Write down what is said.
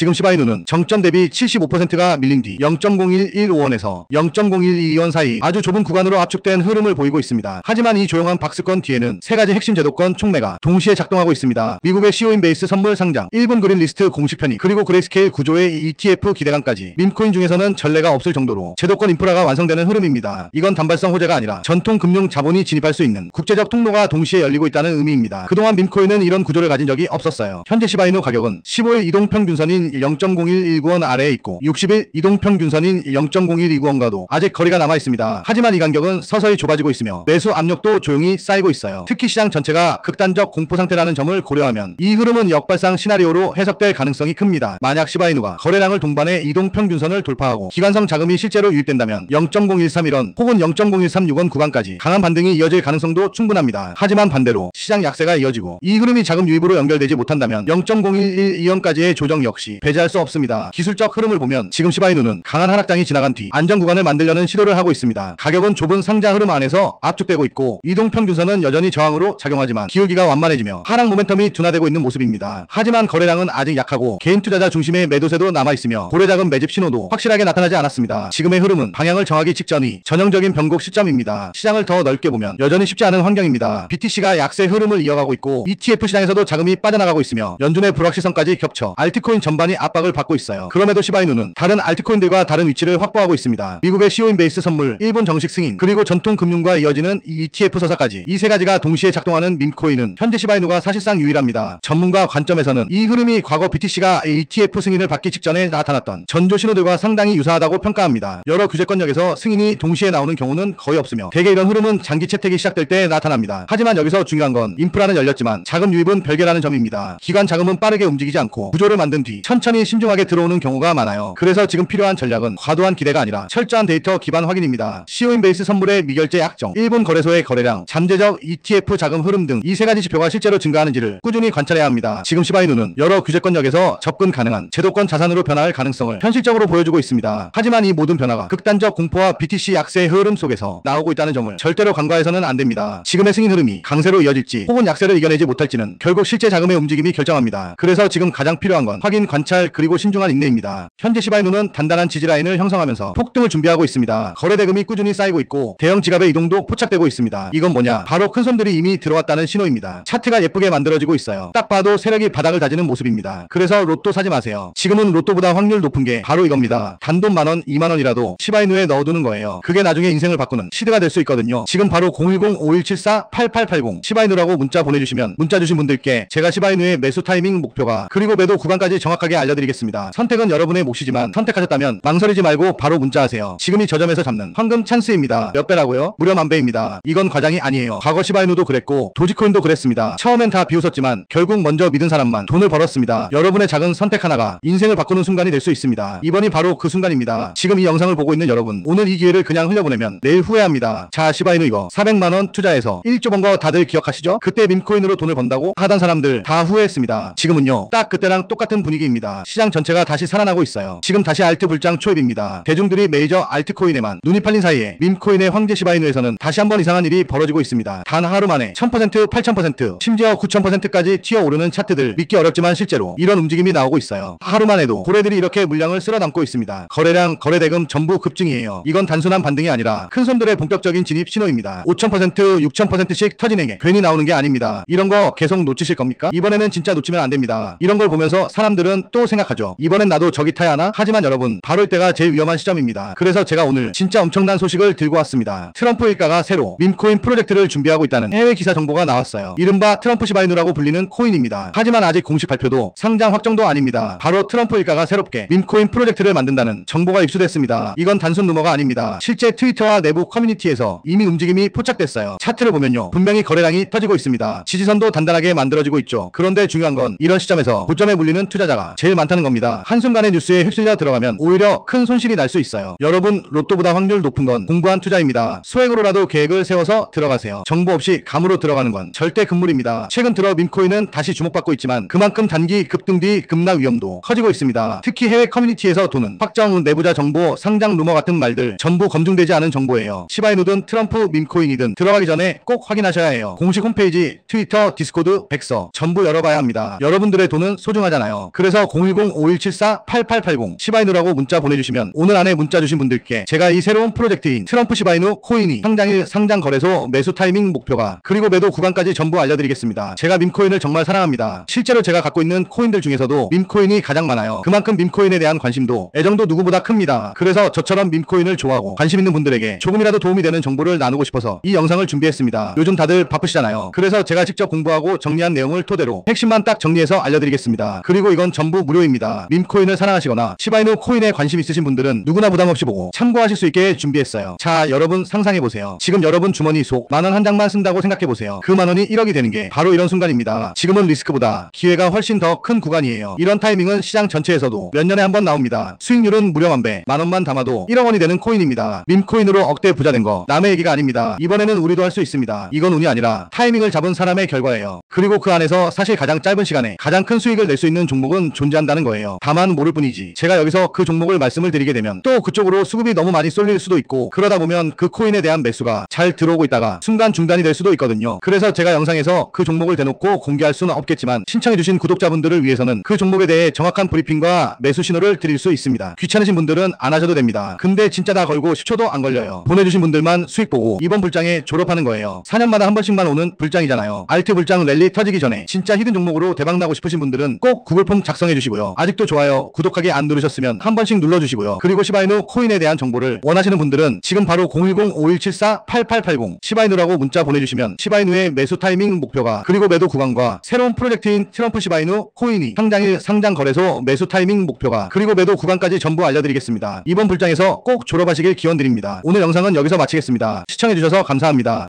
지금 시바이누는 정점 대비 75%가 밀린 뒤 0.0115원에서 0.0122원 사이 아주 좁은 구간으로 압축된 흐름을 보이고 있습니다. 하지만 이 조용한 박스권 뒤에는 세 가지 핵심 제도권 촉매가 동시에 작동하고 있습니다. 미국의 CO인베이스 선물 상장, 일본 그린 리스트 공식 편입, 그리고 그레이스케일 구조의 ETF 기대감까지 밈코인 중에서는 전례가 없을 정도로 제도권 인프라가 완성되는 흐름입니다. 이건 단발성 호재가 아니라 전통 금융 자본이 진입할 수 있는 국제적 통로가 동시에 열리고 있다는 의미입니다. 그동안 밈코인은 이런 구조를 가진 적이 없었어요. 현재 시바이누 가격은 15일 이동평균선인 0.0119원 아래에 있고 60일 이동평균선인 0.0129원과도 아직 거리가 남아있습니다. 하지만 이 간격은 서서히 좁아지고 있으며 매수 압력도 조용히 쌓이고 있어요. 특히 시장 전체가 극단적 공포 상태라는 점을 고려하면 이 흐름은 역발상 시나리오로 해석될 가능성이 큽니다. 만약 시바이누가 거래량을 동반해 이동평균선을 돌파하고 기관성 자금이 실제로 유입된다면 0.0131원 혹은 0.0136원 구간까지 강한 반등이 이어질 가능성도 충분합니다. 하지만 반대로 시장 약세가 이어지고 이 흐름이 자금 유입으로 연결되지 못한다면 0.0112원까지의 조정 역시 배제할 수 없습니다. 기술적 흐름을 보면 지금 시바이누는 강한 하락장이 지나간 뒤 안정 구간을 만들려는 시도를 하고 있습니다. 가격은 좁은 상장 흐름 안에서 압축되고 있고 이동평균선은 여전히 저항으로 작용하지만 기울기가 완만해지며 하락 모멘텀이 둔화되고 있는 모습입니다. 하지만 거래량은 아직 약하고 개인 투자자 중심의 매도세도 남아있으며 고래자금 매집 신호도 확실하게 나타나지 않았습니다. 지금의 흐름은 방향을 정하기 직전이 전형적인 변곡 시점입니다. 시장을 더 넓게 보면 여전히 쉽지 않은 환경입니다. BTC가 약세 흐름을 이어가고 있고 ETF 시장에서도 자금이 빠져나가고 있으며 연준의 불확실성까지 겹쳐 알트코인 전반이 압박을 받고 있어요. 그럼에도 시바이누는 다른 알트코인들과 다른 위치를 확보하고 있습니다. 미국의 CO인베이스 선물, 일본 정식 승인, 그리고 전통 금융과 이어지는 ETF 서사까지 이 세 가지가 동시에 작동하는 밈코인은 현재 시바이누가 사실상 유일합니다. 전문가 관점에서는 이 흐름이 과거 BTC가 ETF 승인을 받기 직전에 나타났던 전조 신호들과 상당히 유사하다고 평가합니다. 여러 규제권역에서 승인이 동시에 나오는 경우는 거의 없으며 대개 이런 흐름은 장기 채택이 시작될 때 나타납니다. 하지만 여기서 중요한 건 인프라는 열렸지만 자금 유입은 별개라는 점입니다. 기관 자금은 빠르게 움직이지 않고 구조를 만든 뒤 천천히 신중하게 들어오는 경우가 많아요. 그래서 지금 필요한 전략은 과도한 기대가 아니라 철저한 데이터 기반 확인입니다. CO인베이스 선물의 미결제 약정, 일본 거래소의 거래량, 잠재적 ETF 자금 흐름 등 이 세 가지 지표가 실제로 증가하는지를 꾸준히 관찰해야 합니다. 지금 시바이누는 여러 규제권역에서 접근 가능한 제도권 자산으로 변화할 가능성을 현실적으로 보여주고 있습니다. 하지만 이 모든 변화가 극단적 공포와 BTC 약세의 흐름 속에서 나오고 있다는 점을 절대로 간과해서는 안 됩니다. 지금의 승인 흐름이 강세로 이어질지 혹은 약세를 이겨내지 못할지는 결국 실제 자금의 움직임이 결정합니다. 그래서 지금 가장 필요한 건 확인, 관찰, 그리고 신중한 인내입니다. 현재 시바이누는 단단한 지지라인을 형성하면서 폭등을 준비하고 있습니다. 거래 대금이 꾸준히 쌓이고 있고 대형 지갑의 이동도 포착되고 있습니다. 이건 뭐냐? 바로 큰 손들이 이미 들어왔다는 신호입니다. 차트가 예쁘게 만들어지고 있어요. 딱 봐도 세력이 바닥을 다지는 모습입니다. 그래서 로또 사지 마세요. 지금은 로또보다 확률 높은 게 바로 이겁니다. 단돈 만원, 2만원이라도 시바이누에 넣어두는 거예요. 그게 나중에 인생을 바꾸는 시드가 될 수 있거든요. 지금 바로 010-5174-8880 시바이누라고 문자 보내주시면 문자 주신 분들께 제가 시바이누의 매수 타이밍 목표가 그리고 매도 구간까지 정확하게 알려드리겠습니다. 선택은 여러분의 몫이지만 선택하셨다면 망설이지 말고 바로 문자하세요. 지금이 저점에서 잡는 황금 찬스입니다. 몇 배라고요? 무려 10,000배입니다. 이건 과장이 아니에요. 과거 시바이누도 그랬고 도지코인도 그랬습니다. 처음엔 다 비웃었지만 결국 먼저 믿은 사람만 돈을 벌었습니다. 여러분의 작은 선택 하나가 인생을 바꾸는 순간이 될 수 있습니다. 이번이 바로 그 순간입니다. 지금 이 영상을 보고 있는 여러분, 오늘 이 기회를 그냥 흘려보내면 내일 후회합니다. 자, 시바이누 이거 400만원 투자해서 1조 번 거 다들 기억하시죠? 그때 밈코인으로 돈을 번다고 하던 사람들 다 후회했습니다. 지금은요, 딱 그때랑 똑같은 분위기입니다. 시장 전체가 다시 살아나고 있어요. 지금 다시 알트 불장 초입입니다. 대중들이 메이저 알트코인에만 눈이 팔린 사이에 밈코인의 황제 시바이누에서는 다시 한번 이상한 일이 벌어지고 있습니다. 단 하루 만에 1000%, 8000%, 심지어 9000%까지 튀어오르는 차트들 믿기 어렵지만 실제로 이런 움직임이 나오고 있어요. 하루만 해도 고래들이 이렇게 물량을 쓸어담고 있습니다. 거래량, 거래대금 전부 급증이에요. 이건 단순한 반등이 아니라 큰 손들의 본격적인 진입 신호입니다. 5000%, 6000%씩 터지는 게 괜히 나오는 게 아닙니다. 이런 거 계속 놓치실 겁니까? 이번에는 진짜 놓치면 안 됩니다. 이런 걸 보면서 사람들은 또 생각하죠. 이번엔 나도 저기 타야 하나? 하지만 여러분, 바로 이때가 제일 위험한 시점입니다. 그래서 제가 오늘 진짜 엄청난 소식을 들고 왔습니다. 트럼프 일가가 새로 밈코인 프로젝트를 준비하고 있다는 해외 기사 정보가 나왔어요. 이른바 트럼프 시바이누라고 불리는 코인입니다. 하지만 아직 공식 발표도 상장 확정도 아닙니다. 바로 트럼프 일가가 새롭게 밈코인 프로젝트를 만든다는 정보가 입수됐습니다. 이건 단순 루머가 아닙니다. 실제 트위터와 내부 커뮤니티에서 이미 움직임이 포착됐어요. 차트를 보면요, 분명히 거래량이 터지고 있습니다. 지지선도 단단하게 만들어지고 있죠. 그런데 중요한 건 이런 시점에서 고점에 물리는 투자자가 제일 많다는 겁니다. 한순간에 뉴스에 휩쓸려 들어가면 오히려 큰 손실이 날 수 있어요. 여러분, 로또보다 확률 높은 건 공부한 투자입니다. 소액으로라도 계획을 세워서 들어가세요. 정보 없이 감으로 들어가는 건 절대 금물입니다. 최근 들어 밈코인은 다시 주목받고 있지만 그만큼 단기 급등 뒤 급락 위험도 커지고 있습니다. 특히 해외 커뮤니티에서 도는 확정 내부자 정보, 상장 루머 같은 말들 전부 검증되지 않은 정보예요. 시바이누든 트럼프 밈코인이든 들어가기 전에 꼭 확인하셔야 해요. 공식 홈페이지, 트위터, 디스코드, 백서 전부 열어봐야 합니다. 여러분들의 돈은 소중하잖아요. 그래서 지금부터 010-5174-8880 시바이누라고 문자 보내주시면 오늘 안에 문자 주신 분들께 제가 이 새로운 프로젝트인 트럼프 시바이누 코인이 상장일 상장 거래소 매수 타이밍 목표가 그리고 매도 구간까지 전부 알려드리겠습니다. 제가 밈코인을 정말 사랑합니다. 실제로 제가 갖고 있는 코인들 중에서도 밈코인이 가장 많아요. 그만큼 밈코인에 대한 관심도 애정도 누구보다 큽니다. 그래서 저처럼 밈코인을 좋아하고 관심 있는 분들에게 조금이라도 도움이 되는 정보를 나누고 싶어서 이 영상을 준비했습니다. 요즘 다들 바쁘시잖아요. 그래서 제가 직접 공부하고 정리한 내용을 토대로 핵심만 딱 정리해서 알려드리겠습니다. 그리고 이건 전부 무료입니다. 밈코인을 사랑하시거나 시바이누 코인에 관심 있으신 분들은 누구나 부담없이 보고 참고하실 수 있게 준비했어요. 자, 여러분 상상해보세요. 지금 여러분 주머니 속 만원 한 장만 쓴다고 생각해보세요. 그 만원이 1억이 되는 게 바로 이런 순간입니다. 지금은 리스크보다 기회가 훨씬 더 큰 구간이에요. 이런 타이밍은 시장 전체에서도 몇 년에 한 번 나옵니다. 수익률은 무려 만배, 만원만 담아도 1억 원이 되는 코인입니다. 밈코인으로 억대 부자 된 거 남의 얘기가 아닙니다. 이번에는 우리도 할 수 있습니다. 이건 운이 아니라 타이밍을 잡은 사람의 결과예요. 그리고 그 안에서 사실 가장 짧은 시간에 가장 큰 수익을 낼 수 있는 종목은 존재한다는 거예요. 다만 모를 뿐이지. 제가 여기서 그 종목을 말씀을 드리게 되면 또 그쪽으로 수급이 너무 많이 쏠릴 수도 있고 그러다 보면 그 코인에 대한 매수가 잘 들어오고 있다가 순간 중단이 될 수도 있거든요. 그래서 제가 영상에서 그 종목을 대놓고 공개할 수는 없겠지만 신청해주신 구독자분들을 위해서는 그 종목에 대해 정확한 브리핑과 매수 신호를 드릴 수 있습니다. 귀찮으신 분들은 안 하셔도 됩니다. 근데 진짜 다 걸고 10초도 안 걸려요. 보내주신 분들만 수익 보고 이번 불장에 졸업하는 거예요. 4년마다 한 번씩만 오는 불장이잖아요. 알트 불장 랠리 터지기 전에 진짜 히든 종목으로 대박나고 싶으신 분들은 꼭 구글 폼 작성해 주시고요. 아직도 좋아요, 구독하기 안 누르셨으면 한 번씩 눌러주시고요. 그리고 시바이누 코인에 대한 정보를 원하시는 분들은 지금 바로 010-5174-8880 시바이누라고 문자 보내주시면 시바이누의 매수 타이밍 목표가 그리고 매도 구간과 새로운 프로젝트인 트럼프 시바이누 코인이 상장일 상장 거래소 매수 타이밍 목표가 그리고 매도 구간까지 전부 알려드리겠습니다. 이번 불장에서 꼭 졸업하시길 기원드립니다. 오늘 영상은 여기서 마치겠습니다. 시청해주셔서 감사합니다.